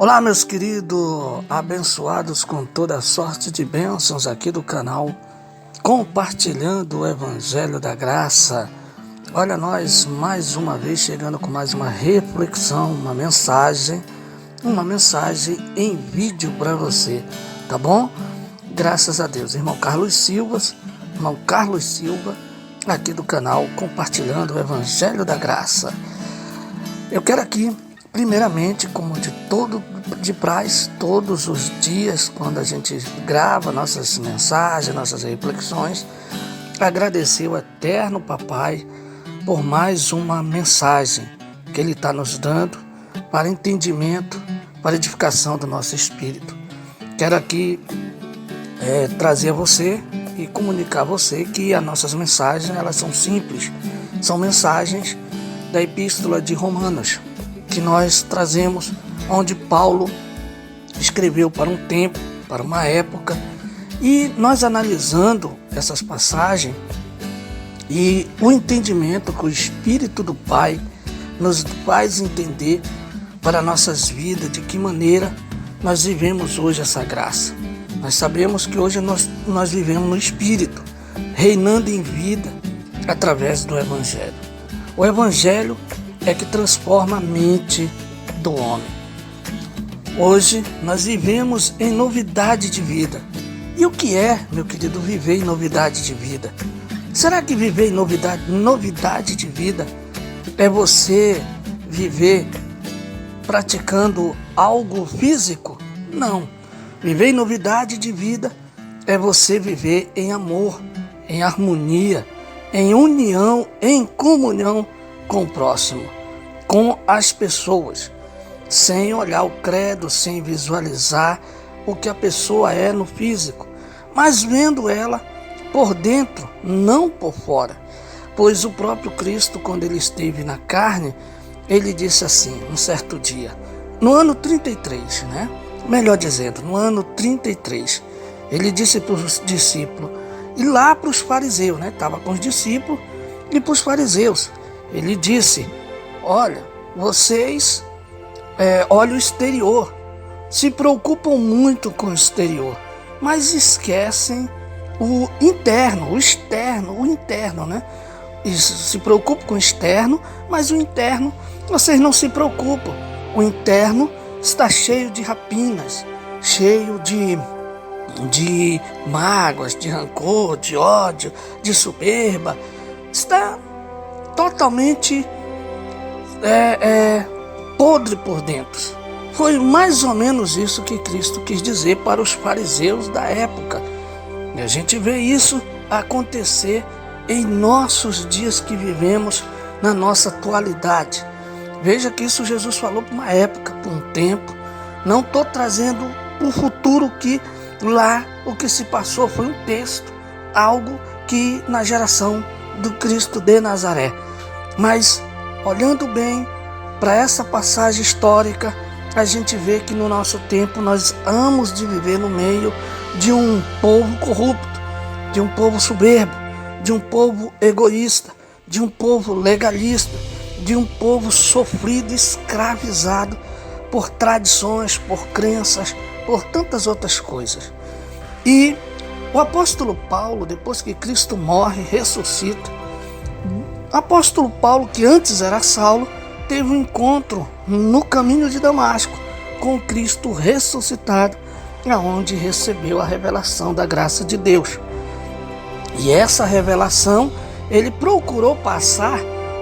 Olá, meus queridos, abençoados com toda sorte de bênçãos aqui do canal, compartilhando o Evangelho da Graça. Olha, nós mais uma vez chegando com mais uma reflexão, uma mensagem em vídeo para você, tá bom? Graças a Deus, irmão Carlos Silva, aqui do canal, compartilhando o Evangelho da Graça. Eu quero aqui, primeiramente, como de praxe, todos os dias, quando a gente grava nossas mensagens, nossas reflexões, agradecer o eterno Papai por mais uma mensagem que Ele está nos dando para entendimento, para edificação do nosso espírito. Quero aqui trazer a você e comunicar a você que as nossas mensagens, elas são simples, são mensagens da Epístola de Romanos, que nós trazemos, onde Paulo escreveu para um tempo, para uma época, e nós analisando essas passagens e o entendimento que o Espírito do Pai nos faz entender para nossas vidas, de que maneira nós vivemos hoje essa graça. Nós sabemos que hoje nós vivemos no Espírito, reinando em vida através do Evangelho. O Evangelho é que transforma a mente do homem. Hoje nós vivemos em novidade de vida. E o que é, meu querido, viver em novidade de vida? Será que viver em novidade de vida é você viver praticando algo físico? Não. Viver em novidade de vida é você viver em amor, em harmonia, em união, em comunhão com o próximo, com as pessoas, sem olhar o credo, sem visualizar o que a pessoa é no físico, mas vendo ela por dentro, não por fora. Pois o próprio Cristo, quando ele esteve na carne, ele disse assim, um certo dia, no ano 33, Melhor dizendo, no ano 33, ele disse para os discípulos, e lá para os fariseus, estava com os discípulos e para os fariseus, ele disse, olha, vocês olham o exterior, se preocupam muito com o exterior, mas esquecem o interno, o interno, Isso, se preocupam com o externo, mas o interno vocês não se preocupam. O interno está cheio de rapinas, cheio de mágoas, de rancor, de ódio, de soberba. Está totalmente podre por dentro. Foi mais ou menos isso que Cristo quis dizer para os fariseus da época. E a gente vê isso acontecer em nossos dias que vivemos, na nossa atualidade. Veja que isso Jesus falou para uma época, para um tempo. Não estou trazendo para o futuro, que lá o que se passou foi um texto, algo que na geração do Cristo de Nazaré. Mas olhando bem para essa passagem histórica, a gente vê que no nosso tempo nós amamos de viver no meio de um povo corrupto, de um povo soberbo, de um povo egoísta, de um povo legalista, de um povo sofrido, escravizado por tradições, por crenças, por tantas outras coisas. E o apóstolo Paulo, depois que Cristo morre, ressuscita, o apóstolo Paulo, que antes era Saulo, teve um encontro no caminho de Damasco com Cristo ressuscitado, onde recebeu a revelação da graça de Deus. E essa revelação ele procurou passar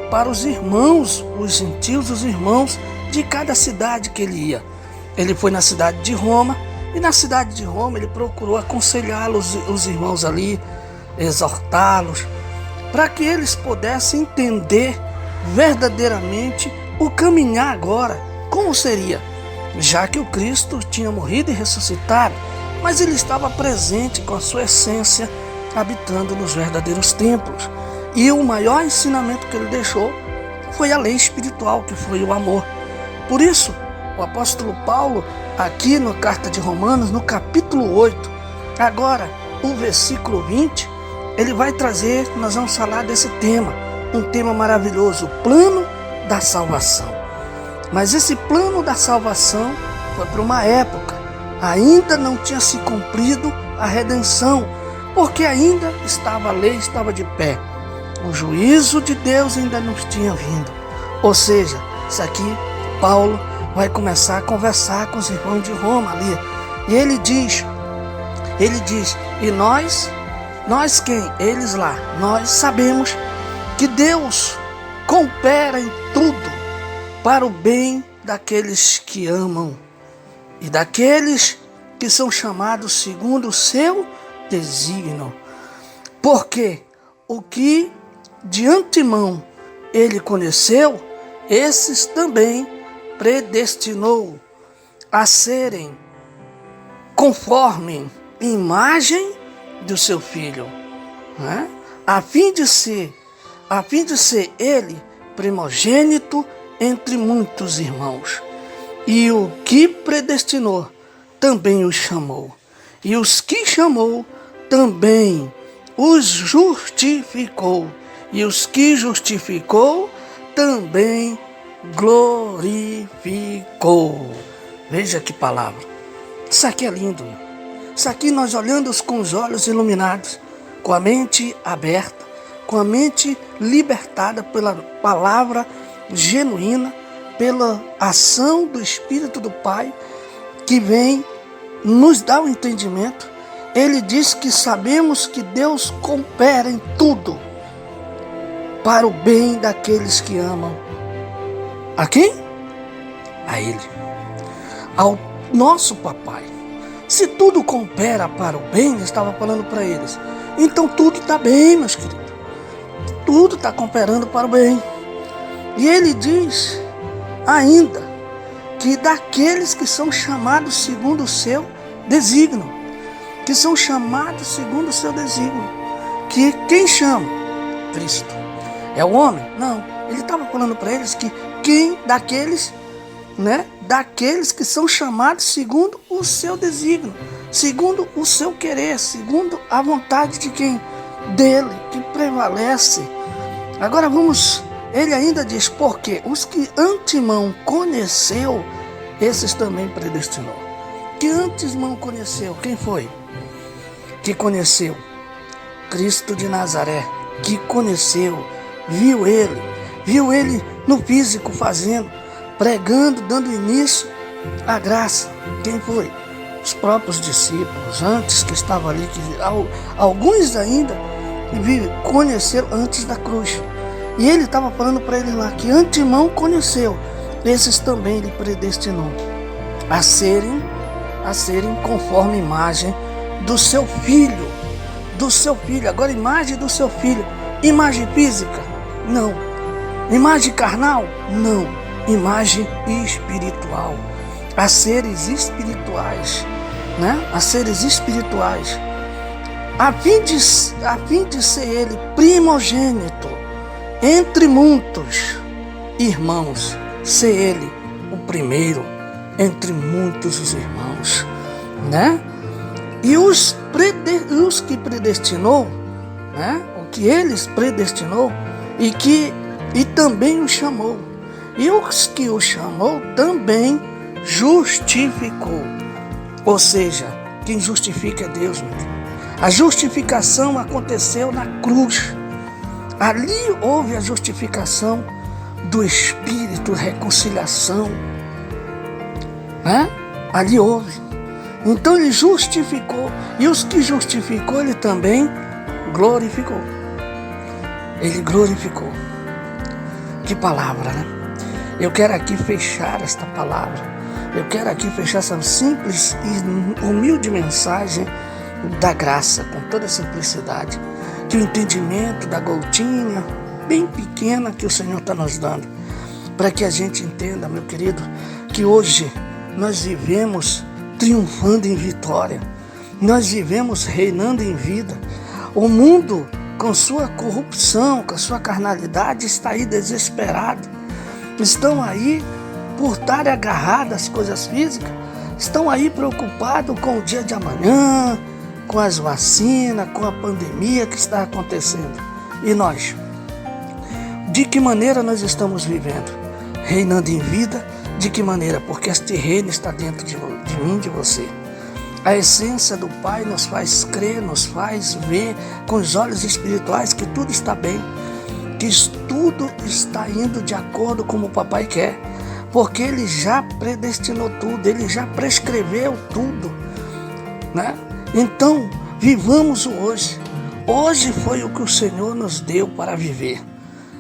para os irmãos, os gentios, os irmãos de cada cidade que ele ia. Ele foi na cidade de Roma, e na cidade de Roma ele procurou aconselhá-los, os irmãos ali, exortá-los, para que eles pudessem entender verdadeiramente o caminhar agora, como seria, já que o Cristo tinha morrido e ressuscitado, mas ele estava presente com a sua essência, habitando nos verdadeiros templos. E o maior ensinamento que ele deixou foi a lei espiritual, que foi o amor. Por isso, o apóstolo Paulo, aqui na carta de Romanos, no capítulo 8, agora o versículo 20, ele vai trazer, nós vamos falar desse tema, um tema maravilhoso, o plano da salvação. Mas esse plano da salvação foi para uma época. Ainda não tinha se cumprido a redenção, porque ainda estava a lei, estava de pé. O juízo de Deus ainda não tinha vindo. Ou seja, isso aqui, Paulo vai começar a conversar com os irmãos de Roma ali. E ele diz, e nós quem? Eles lá, nós sabemos que Deus coopera em tudo para o bem daqueles que amam e daqueles que são chamados segundo o seu desígnio. Porque o que de antemão ele conheceu, esses também predestinou a serem conforme imagem do seu Filho, né? a fim de ser ele primogênito entre muitos irmãos. E o que predestinou também os chamou, e os que chamou também os justificou, e os que justificou também glorificou. Veja que palavra. Isso aqui é lindo. Isso aqui nós olhando com os olhos iluminados, com a mente aberta, com a mente libertada pela palavra genuína, pela ação do Espírito do Pai, que vem nos dar o entendimento. Ele diz que sabemos que Deus coopera em tudo para o bem daqueles que amam. A quem? A Ele. Ao nosso papai. Se tudo coopera para o bem, eu estava falando para eles, então tudo está bem, meus queridos. Tudo está cooperando para o bem. E ele diz ainda que daqueles que são chamados segundo o seu desígnio, que são chamados segundo o seu desígnio, que quem chama? Cristo. É o homem? Não. Ele estava falando para eles que quem daqueles, né? Daqueles que são chamados segundo o seu desígnio, segundo o seu querer, segundo a vontade de quem? Dele, que prevalece. Agora vamos, ele ainda diz, porque os que antemão conheceu, esses também predestinou. Que antemão conheceu, quem foi? Que conheceu? Cristo de Nazaré, que conheceu, viu ele no físico fazendo, pregando, dando início à graça. Quem foi? Os próprios discípulos, antes que estavam ali, que alguns ainda conheceram antes da cruz. E ele estava falando para eles lá que antemão conheceu, esses também ele predestinou a serem conforme imagem do seu Filho. Agora, imagem do seu Filho. Imagem física? Não. Imagem carnal? Não. Imagem espiritual, a seres espirituais, né? A seres espirituais, a fim de ser ele primogênito entre muitos irmãos, ser ele o primeiro entre muitos irmãos, né? E os que predestinou, né? O que eles predestinou e também os chamou. E os que o chamou também justificou. Ou seja, quem justifica é Deus, meu Deus. A justificação aconteceu na cruz. Ali houve a justificação do Espírito, reconciliação, né? Ali houve. Então ele justificou. E os que justificou, ele também glorificou. Ele glorificou. Que palavra, né? Eu quero aqui fechar esta palavra. Eu quero aqui fechar essa simples e humilde mensagem da graça, com toda a simplicidade. Que o entendimento da gotinha bem pequena que o Senhor está nos dando. Para que a gente entenda, meu querido, que hoje nós vivemos triunfando em vitória. Nós vivemos reinando em vida. O mundo, com sua corrupção, com a sua carnalidade, está aí desesperado. Estão aí por estar agarrados às coisas físicas, estão aí preocupados com o dia de amanhã, com as vacinas, com a pandemia que está acontecendo. E nós? De que maneira nós estamos vivendo? Reinando em vida, De que maneira? Porque este reino está dentro de mim, de você. A essência do Pai nos faz crer, nos faz ver com os olhos espirituais que tudo está bem, que tudo está indo de acordo com o Papai quer, porque Ele já predestinou tudo, Ele já prescreveu tudo, né? Então, vivamos o hoje. Hoje foi o que o Senhor nos deu para viver.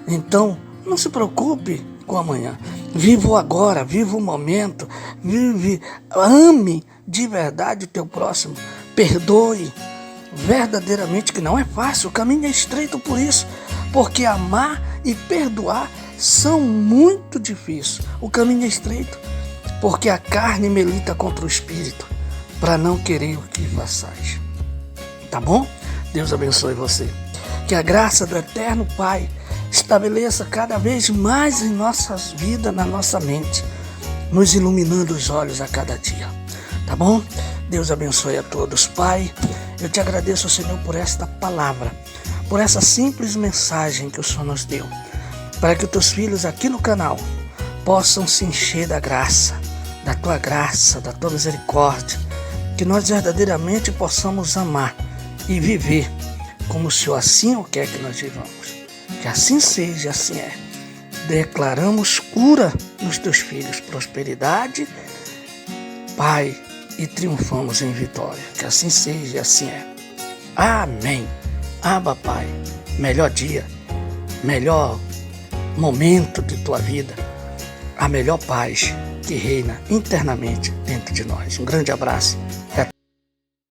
Então, não se preocupe com amanhã. Viva o agora, viva o momento, ame de verdade o teu próximo, perdoe verdadeiramente, que não é fácil, o caminho é estreito por isso, porque amar e perdoar são muito difíceis. O caminho é estreito, porque a carne milita contra o espírito, para não querer o que façais. Tá bom? Deus abençoe você. Que a graça do eterno Pai estabeleça cada vez mais em nossas vidas, na nossa mente, nos iluminando os olhos a cada dia. Tá bom? Deus abençoe a todos. Pai, eu te agradeço, Senhor, por esta palavra, por essa simples mensagem que o Senhor nos deu, para que os teus filhos aqui no canal possam se encher da graça, da tua misericórdia, que nós verdadeiramente possamos amar e viver como o Senhor assim o quer que nós vivamos. Que assim seja, assim é. Declaramos cura nos teus filhos, prosperidade, Pai, e triunfamos em vitória. Que assim seja, assim é. Amém. Abba, Pai, melhor dia, melhor momento de tua vida, a melhor paz que reina internamente dentro de nós. Um grande abraço.